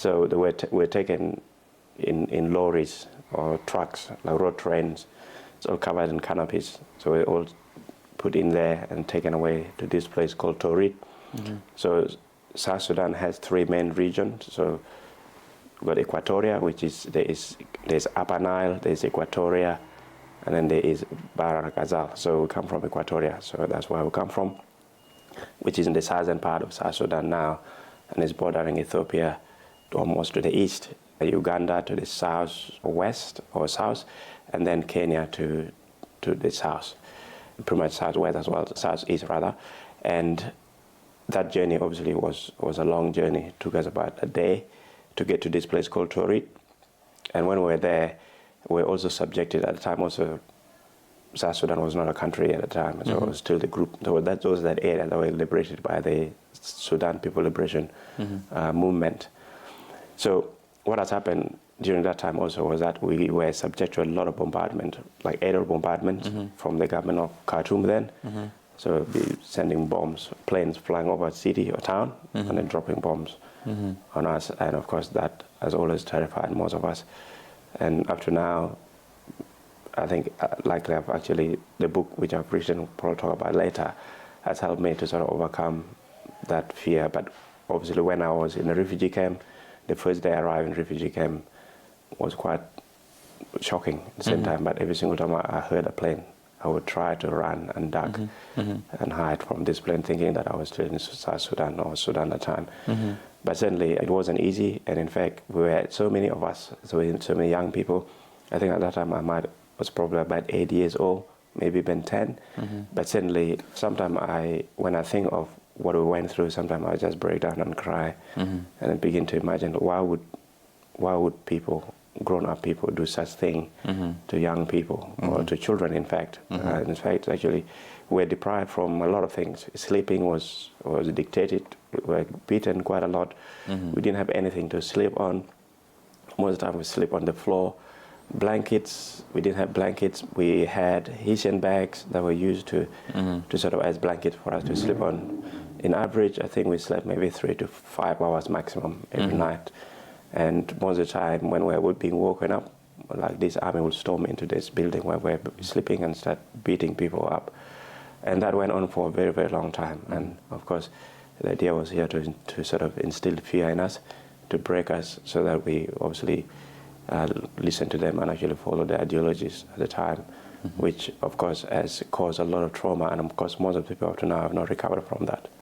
So they were taken in lorries or trucks, like road trains. It's all covered in canopies. So we're all put in there and taken away to this place called Torit. So South Sudan has 3 main regions. So we've got Equatoria, which is there's Upper Nile, there's Equatoria, and then there is Bahr Ghazal. So we come from Equatoria, so that's where we come from, which is in the southern part of South Sudan now, and is bordering Ethiopia almost to the east, Uganda to the southwest or south, and then Kenya to the south, pretty much southwest as well, southeast rather. And that journey obviously was a long journey. It took us about a day to get to this place called Torit. And when we were there, we were also subjected at the time also. South Sudan was not a country at the time, so it was still the group. So that was that area that were liberated by the Sudan People Liberation Movement. So what has happened during that time also was that we were subject to a lot of bombardment, like aerial bombardment from the government of Khartoum then. So be sending bombs, planes flying over a city or town, and then dropping bombs on us. And of course, that has always terrified most of us. And up to now, I think likely I've actually, the book which I've written, probably talk about later, has helped me to sort of overcome that fear. But obviously when I was in a refugee camp, the first day I arrived in refugee camp was quite shocking at the same time. But every single time I heard a plane, I would try to run and duck and hide from this plane, thinking that I was still in South Sudan or Sudan at the time. But certainly it wasn't easy. And in fact, we were so many of us, so many young people. I think at that time I was probably about 8 years old, maybe even 10. But certainly, sometimes when I think of what we went through, sometimes I just break down and cry, and then begin to imagine why would people, grown-up people, do such thing to young people or to children. In fact, actually, we're deprived from a lot of things. Sleeping was dictated. We were beaten quite a lot. We didn't have anything to sleep on. Most of the time, we sleep on the floor. Blankets, we didn't have blankets. We had Haitian bags that were used to sort of as blankets for us to sleep on. In average, I think we slept maybe 3 to 5 hours maximum every night. And most of the time when we were being woken up, like this army would storm into this building where we were sleeping and start beating people up. And that went on for a very, very long time. And of course, the idea was here to sort of instill fear in us, to break us so that we obviously listen to them and actually follow their ideologies at the time, which of course has caused a lot of trauma, and of course most of the people up to now have not recovered from that.